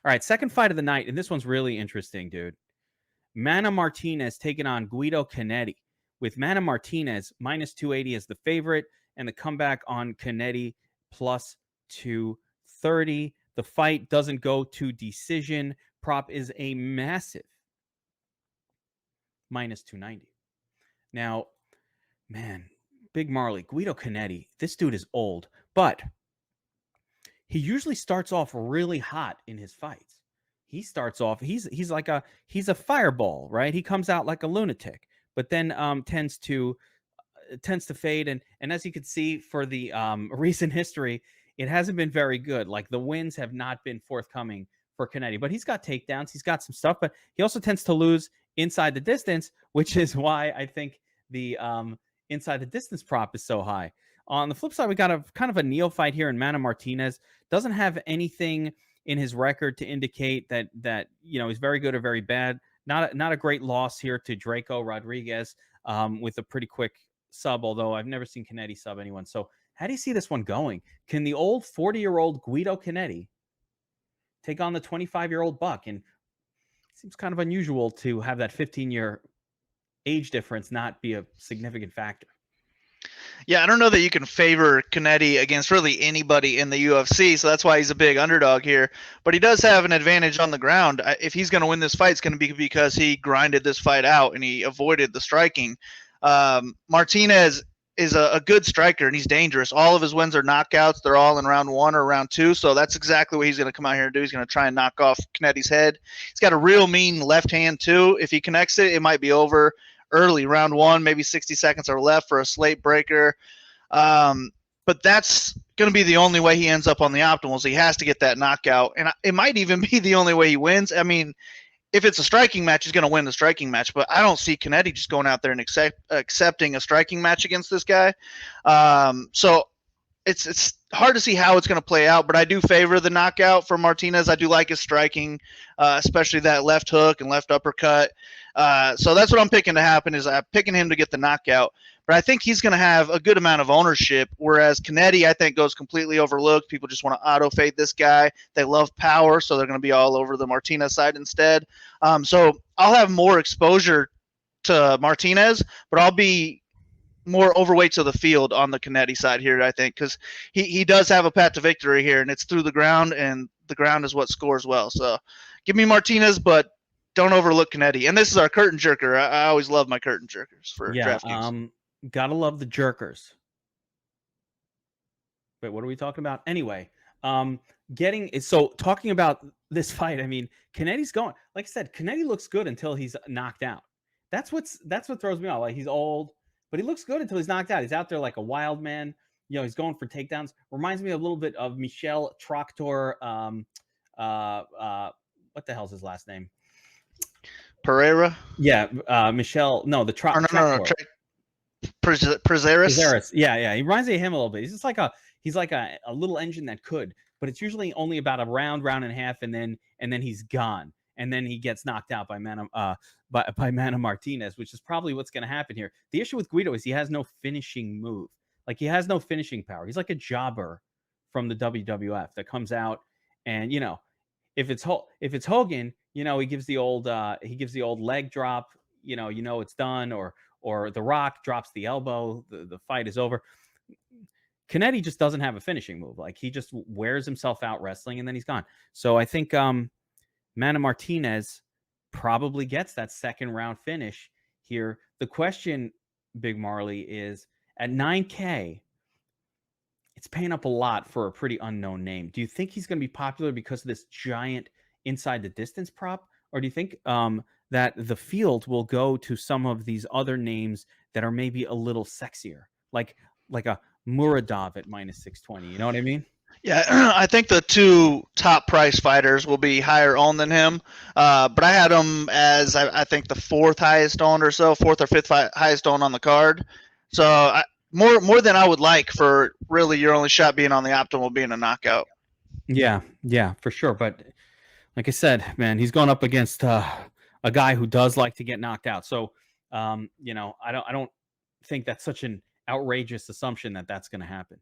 All right, second fight of the night, and this one's really interesting, dude. Mana Martinez taking on Guido Cannetti, with Mana Martinez minus 280 as the favorite, and the comeback on Cannetti plus 230. The fight doesn't go to decision. Prop is a massive minus 290. Now, man, Big Marley, Guido Cannetti, this dude is old, but he usually starts off really hot in his fights. He starts off, he's a fireball, right? He comes out like a lunatic, but then tends to fade. And as you can see for the recent history, it hasn't been very good. Like the wins have not been forthcoming for Cannetti, but he's got takedowns, he's got some stuff, but he also tends to lose inside the distance, which is why I think the inside the distance prop is so high. On the flip side, we got a kind of a neophyte here in Mana Martinez. Doesn't have anything in his record to indicate that he's very good or very bad. Not a great loss here to Draco Rodriguez with a pretty quick sub, although I've never seen Cannetti sub anyone. So how do you see this one going? Can the old 40-year-old Guido Cannetti take on the 25-year-old Buck? And it seems kind of unusual to have that 15-year age difference not be a significant factor. Yeah, I don't know that you can favor Cannetti against really anybody in the UFC, so that's why he's a big underdog here. But he does have an advantage on the ground. If he's going to win this fight, it's going to be because he grinded this fight out and he avoided the striking. Martinez is a good striker, and he's dangerous. All of his wins are knockouts. They're all in round 1 or round 2, so that's exactly what he's going to come out here and do. He's going to try and knock off Cannetti's head. He's got a real mean left hand, too. If he connects it, it might be over early, round 1, maybe 60 seconds are left for a slate breaker. But that's going to be the only way he ends up on the optimals. He has to get that knockout, and it might even be the only way he wins. I mean, if it's a striking match, he's going to win the striking match, but I don't see Cannetti just going out there and accepting a striking match against this guy. So it's hard to see how it's going to play out, but I do favor the knockout for Martinez. I do like his striking, especially that left hook and left uppercut. So that's what I'm picking to happen, is I'm picking him to get the knockout. But I think he's going to have a good amount of ownership, whereas Cannetti, I think, goes completely overlooked. People just want to auto-fade this guy. They love power, so they're going to be all over the Martinez side instead. So I'll have more exposure to Martinez, but I'll be more overweight to the field on the Cannetti side here, I think, because he does have a path to victory here, and it's through the ground, and the ground is what scores well. So give me Martinez, but don't overlook Cannetti. And this is our curtain jerker. I always love my curtain jerkers for DraftKings. Gotta love the jerkers. Wait, what are we talking about? Anyway, talking about this fight, I mean, Cannetti's going, like I said, Cannetti looks good until he's knocked out. That's what throws me off. Like, he's old, but he looks good until he's knocked out. He's out there like a wild man. He's going for takedowns. Reminds me a little bit of Michel Tractor. What the hell's his last name? Pereira? Yeah, Michel. No, the Tractor. Prazeres? Yeah. He reminds me of him a little bit. He's just like a little engine that could, but it's usually only about a round and a half, and then he's gone. And then he gets knocked out by Mana Martinez, which is probably what's going to happen here. The issue with Guido is he has no finishing move. Like, he has no finishing power. He's like a jobber from the WWF that comes out and, if it's Hogan, he gives the old leg drop, it's done, or The Rock drops the elbow, the fight is over. Cannetti just doesn't have a finishing move. Like, he just wears himself out wrestling, and then he's gone. So I think Mana Martinez probably gets that second round finish here. The question, Big Marley, is at $9K, it's paying up a lot for a pretty unknown name. Do you think he's going to be popular because of this giant inside the distance prop? Or do you think that the field will go to some of these other names that are maybe a little sexier? Like a Muradov at minus 620. You know what I mean? Yeah, I think the two top price fighters will be higher owned than him. But I had him as, I think, the fourth highest owned or so, fourth or fifth highest owned on the card. So more than I would like for really your only shot being on the optimal being a knockout. Yeah, for sure. But like I said, man, he's going up against a guy who does like to get knocked out. So, I don't think that's such an outrageous assumption that that's going to happen.